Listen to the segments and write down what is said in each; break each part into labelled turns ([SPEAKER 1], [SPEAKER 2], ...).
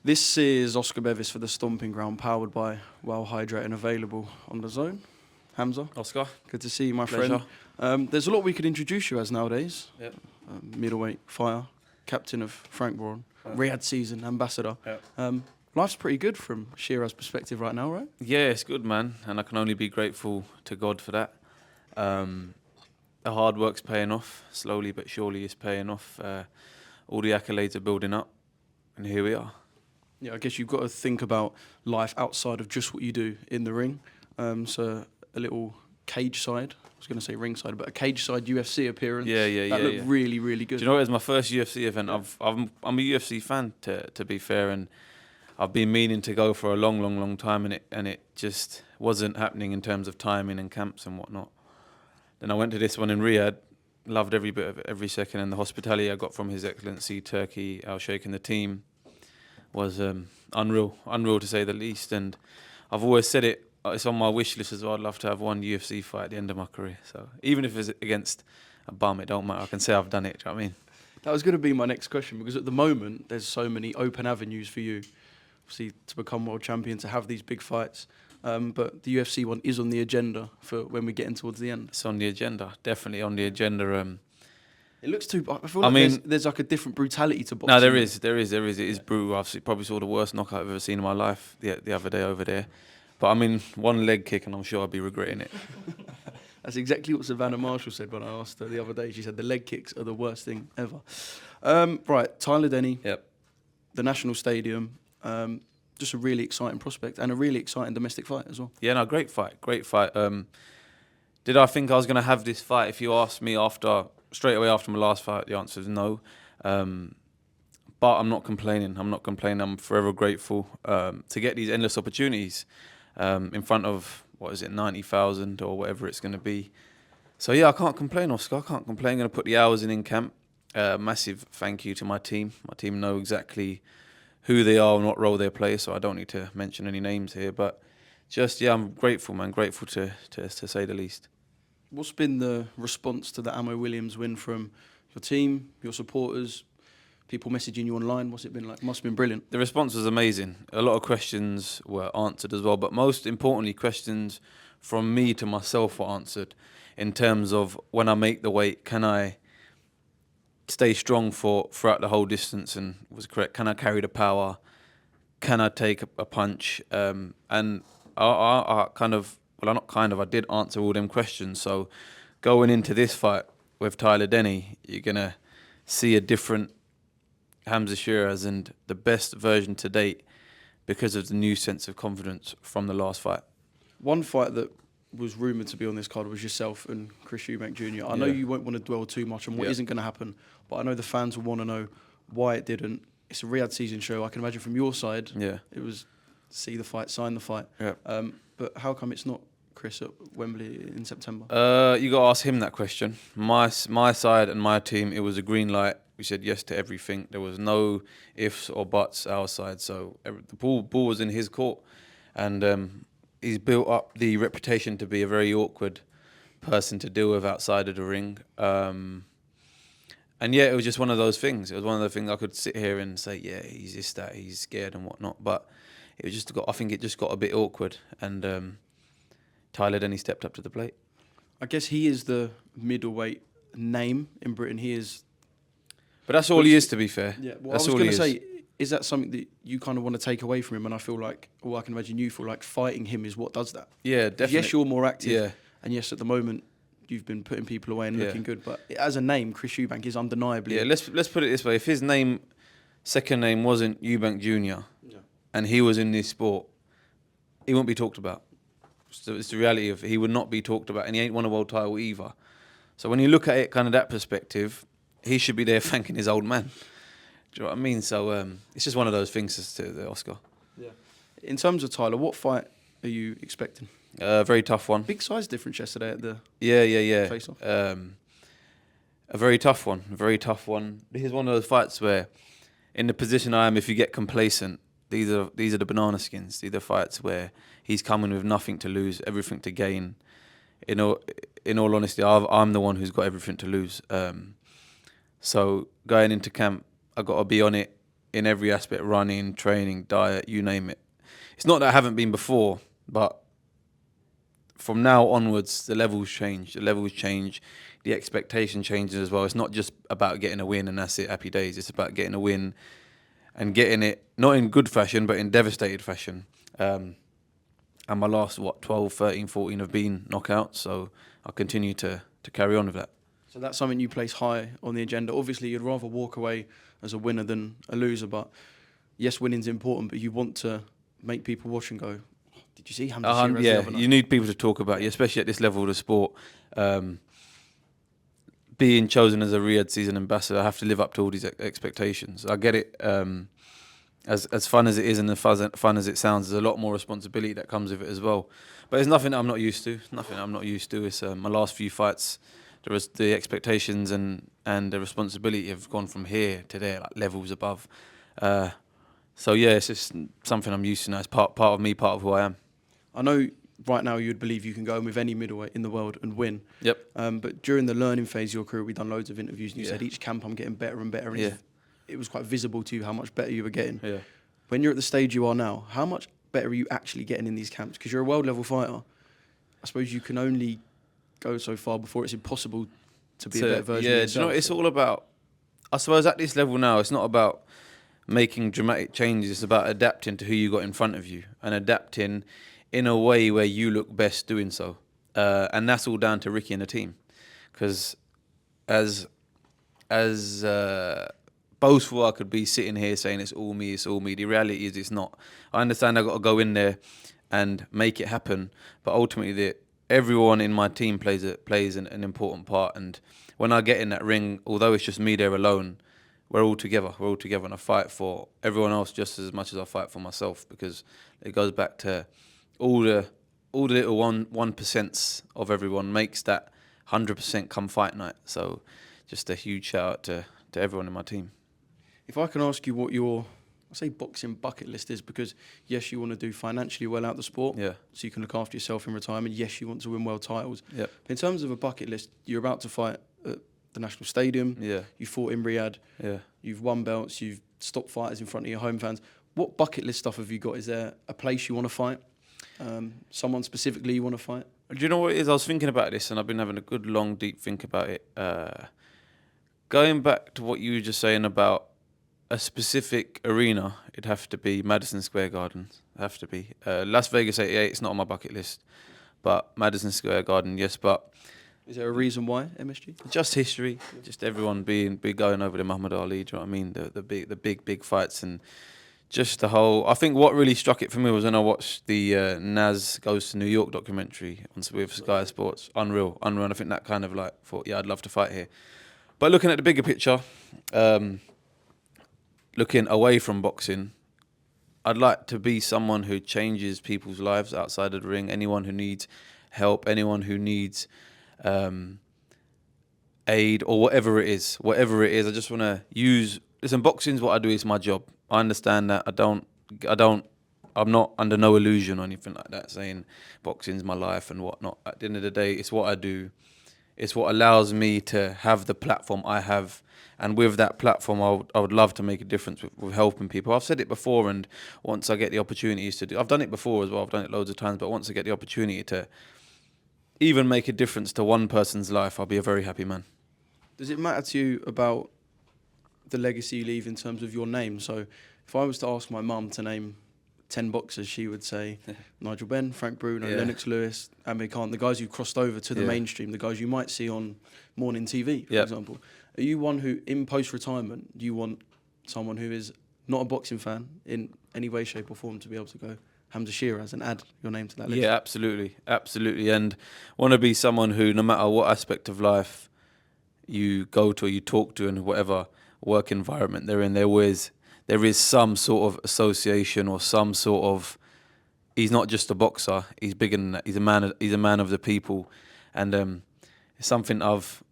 [SPEAKER 1] This is Oscar Bevis for the Stomping Ground, powered by Wow Hydrate and available on DAZN. Hamzah,
[SPEAKER 2] Oscar,
[SPEAKER 1] good to see you, my
[SPEAKER 2] pleasure.
[SPEAKER 1] friend. There's a lot we could introduce you as nowadays.
[SPEAKER 2] Yep.
[SPEAKER 1] Middleweight fighter, captain of Frank Braun, Riyadh season ambassador.
[SPEAKER 2] Yep.
[SPEAKER 1] Life's pretty good from Sheeraz's perspective right now, right?
[SPEAKER 2] Yeah, it's good, man, and I can only be grateful to God for that. The hard work's paying off, slowly but surely it's paying off. All the accolades are building up, and here we are.
[SPEAKER 1] Yeah, I guess you've got to think about life outside of just what you do in the ring. So a little cage side, I was going to say ringside, but a cage side UFC appearance. That looked really, really good.
[SPEAKER 2] Do you know, it was my first UFC event. I'm a UFC fan, to be fair, and I've been meaning to go for a long time, and it just wasn't happening in terms of timing and camps and whatnot. Then I went to this one in Riyadh, loved every bit of it, every second, and the hospitality I got from His Excellency Turkey, Al Sheikh, and the team was unreal to say the least. And I've always said it, it's on my wish list as well. I'd love to have one UFC fight at the end of my career. So even if it's against a bum, it don't matter. I can say I've done it. Do you know what I mean?
[SPEAKER 1] That was going to be my next question, because at the moment there's so many open avenues for you, obviously, to become world champion, to have these big fights. But the UFC one is on the agenda for when we get in towards the end.
[SPEAKER 2] It's on the agenda, definitely on the agenda.
[SPEAKER 1] It looks too. I feel like there's like a different brutality to boxing.
[SPEAKER 2] No, there is. It is brutal. I've probably saw the worst knockout I've ever seen in my life the other day over there. But I mean, one leg kick, and I'm sure I'll be regretting it.
[SPEAKER 1] That's exactly what Savannah Marshall said when I asked her the other day. She said the leg kicks are the worst thing ever. Right, Tyler Denny.
[SPEAKER 2] Yep.
[SPEAKER 1] The National Stadium. Just a really exciting prospect and a really exciting domestic fight as well.
[SPEAKER 2] Yeah, no, great fight. Did I think I was going to have this fight? If you asked me straight away after my last fight, the answer is no. But I'm not complaining. I'm forever grateful to get these endless opportunities in front of, 90,000 or whatever it's going to be. So yeah, I can't complain, Oscar. I can't complain. I'm going to put the hours in camp. Massive thank you to my team. My team know exactly who they are and what role they play, so I don't need to mention any names here. But just, yeah, I'm grateful, man. Grateful to say the least.
[SPEAKER 1] What's been the response to the Amo Williams win from your team, your supporters, people messaging you online? What's it been like? Must have been brilliant.
[SPEAKER 2] The response was amazing. A lot of questions were answered as well, but most importantly, questions from me to myself were answered in terms of, when I make the weight, can I stay strong throughout the whole distance, and was correct. Can I carry the power? Can I take a punch? And I did answer all them questions. So going into this fight with Tyler Denny, you're gonna see a different Hamzah Sheeraz and the best version to date because of the new sense of confidence from the last fight.
[SPEAKER 1] One fight that was rumoured to be on this card was yourself and Chris Eubank Jr. I know you won't want to dwell too much on what isn't going to happen, but I know the fans will want to know why it didn't. It's a Riyadh season show. I can imagine from your side, it was see the fight, sign the fight.
[SPEAKER 2] Yeah.
[SPEAKER 1] But how come it's not Chris at Wembley in September?
[SPEAKER 2] You got to ask him that question. My side and my team, it was a green light. We said yes to everything. There was no ifs or buts our side. So the ball was in his court, and he's built up the reputation to be a very awkward person to deal with outside of the ring. And yeah, it was just one of those things. It was one of the things I could sit here and say, yeah, he's just that, he's scared and whatnot. But it was I think it just got a bit awkward. And Tyler Denny stepped up to the plate.
[SPEAKER 1] I guess he is the middleweight name in Britain. He is.
[SPEAKER 2] But that's all he is, to be fair.
[SPEAKER 1] Yeah, well,
[SPEAKER 2] that's
[SPEAKER 1] I was
[SPEAKER 2] all
[SPEAKER 1] going to say, is that something that you kind of want to take away from him? And I feel like, I can imagine you feel like fighting him is what does that.
[SPEAKER 2] Yeah, definitely.
[SPEAKER 1] Yes, you're more active.
[SPEAKER 2] Yeah.
[SPEAKER 1] And yes, at the moment, you've been putting people away and looking good. But as a name, Chris Eubank is undeniably.
[SPEAKER 2] Yeah, let's put it this way. If his second name wasn't Eubank Jr. And he was in this sport, he wouldn't be talked about. So it's the reality of he would not be talked about, and he ain't won a world title either. So when you look at it kind of that perspective, he should be there thanking his old man. Do you know what I mean? So it's just one of those things as to the Oscar.
[SPEAKER 1] Yeah. In terms of Tyler, what fight are you expecting?
[SPEAKER 2] Very tough one.
[SPEAKER 1] Big size difference yesterday at the face-off.
[SPEAKER 2] A very tough one. This is one of those fights where, in the position I am, if you get complacent, these are the banana skins. These are fights where he's coming with nothing to lose, everything to gain. In all honesty, I'm the one who's got everything to lose. So going into camp, I got to be on it in every aspect: running, training, diet, you name it. It's not that I haven't been before, but from now onwards, the levels change. The expectation changes as well. It's not just about getting a win and that's it, happy days. It's about getting a win and getting it, not in good fashion, but in devastated fashion. And my last, 12, 13, 14 have been knockouts, so I'll continue to carry on with that.
[SPEAKER 1] So that's something you place high on the agenda. Obviously, you'd rather walk away as a winner than a loser, but yes, winning's important, but you want to make people watch and go, did you see Hamzah Sheeraz the other night?
[SPEAKER 2] You need people to talk about you, especially at this level of the sport. Being chosen as a Riyadh season ambassador, I have to live up to all these expectations. I get it. As fun as it is and as fun as it sounds, there's a lot more responsibility that comes with it as well. But it's nothing that I'm not used to. It's my last few fights. There was the expectations and the responsibility have gone from here to there, like levels above. So yeah, it's just something I'm used to now. It's part of me, part of who I am.
[SPEAKER 1] I know right now you'd believe you can go in with any middleweight in the world and win.
[SPEAKER 2] Yep.
[SPEAKER 1] But during the learning phase of your career, we've done loads of interviews, and you said each camp I'm getting better and better. And it was quite visible to you how much better you were getting.
[SPEAKER 2] Yeah.
[SPEAKER 1] When you're at the stage you are now, how much better are you actually getting in these camps? Because you're a world level fighter. I suppose you can only go so far before it's impossible to be a better version of yourself.
[SPEAKER 2] Do you know what it's all about? I suppose at this level now, it's not about making dramatic changes. It's about adapting to who you got in front of you and adapting in a way where you look best doing so. And that's all down to Ricky and the team. Because as boastful I could be sitting here saying it's all me, the reality is it's not. I understand I've got to go in there and make it happen, but ultimately everyone in my team plays an important part. And when I get in that ring, although it's just me there alone, we're all together, and I fight for everyone else just as much as I fight for myself, because it goes back to all the little 1% of everyone makes that 100% come fight night. So just a huge shout out to everyone in my team.
[SPEAKER 1] If I can ask you what your, I say boxing bucket list is, because yes, you want to do financially well out the sport, so you can look after yourself in retirement. Yes, you want to win world titles. But in terms of a bucket list, you're about to fight at the National Stadium. You fought in Riyadh. You've won belts. You've stopped fighters in front of your home fans. What bucket list stuff have you got? Is there a place you want to fight? Someone specifically you want to fight?
[SPEAKER 2] Do you know what it is? I was thinking about this, and I've been having a good, long, deep think about it. Going back to what you were just saying about a specific arena, it'd have to be Madison Square Garden. It'd have to be. Las Vegas 88, it's not on my bucket list. But Madison Square Garden, yes. But
[SPEAKER 1] is there a reason why, MSG?
[SPEAKER 2] Just history. Just everyone be going over to Muhammad Ali, do you know what I mean? The big fights, and just the whole... I think what really struck it for me was when I watched the Naz Goes to New York documentary with Sky Sports. Unreal. And I think that kind of like thought, I'd love to fight here. But looking at the bigger picture... looking away from boxing, I'd like to be someone who changes people's lives outside of the ring. Anyone who needs help, anyone who needs aid, or whatever it is, I just want to use... Listen, boxing's what I do, it's my job. I understand that. I'm not under no illusion or anything like that, saying boxing's my life and whatnot. At the end of the day, it's what I do. It's what allows me to have the platform I have. And with that platform, I would love to make a difference with helping people. I've said it before, and once I get the opportunities to do... I've done it before as well, I've done it loads of times, but once I get the opportunity to even make a difference to one person's life, I'll be a very happy man.
[SPEAKER 1] Does it matter to you about the legacy you leave in terms of your name? So if I was to ask my mum to name 10 boxers, she would say Nigel Benn, Frank Bruno, Lennox Lewis, Amir Khan, the guys who've crossed over to the mainstream, the guys you might see on morning TV, for example. Are you one who, in post-retirement, do you want someone who is not a boxing fan in any way, shape or form to be able to go Hamzah Sheeraz and add your name to that list?
[SPEAKER 2] Yeah, absolutely. And want to be someone who, no matter what aspect of life you go to or you talk to, and whatever work environment they're in, there is some sort of association or some sort of... He's not just a boxer, he's bigger than that. He's a man of the people. And it's something I've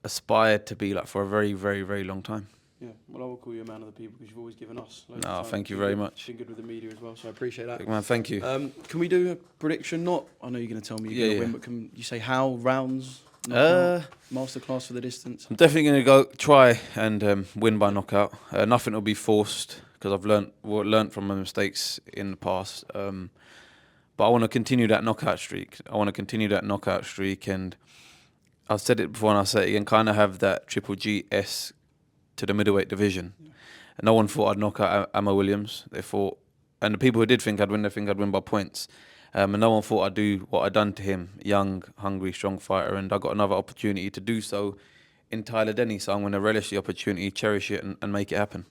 [SPEAKER 2] aspired to be like for a very, very, very long time.
[SPEAKER 1] Yeah, well, I will call you a man of the people because you've always given us.
[SPEAKER 2] Thank you very much.
[SPEAKER 1] Been good with the media as well, so I appreciate that.
[SPEAKER 2] Man, thank you.
[SPEAKER 1] Can we do a prediction? I know you're going to tell me you're going to win, but can you say how, rounds, Masterclass for the distance.
[SPEAKER 2] I'm definitely going to go try and win by knockout. Nothing will be forced because I've learnt from my mistakes in the past. But I want to continue that knockout streak. And I've said it before and I'll say it again, kind of have that Triple GS to the middleweight division. Yeah. And no one thought I'd knock out Amma Williams. They thought, and the people who did think I'd win, they think I'd win by points. And no one thought I'd do what I'd done to him. Young, hungry, strong fighter. And I got another opportunity to do so in Tyler Denny. So I'm going to relish the opportunity, cherish it and make it happen.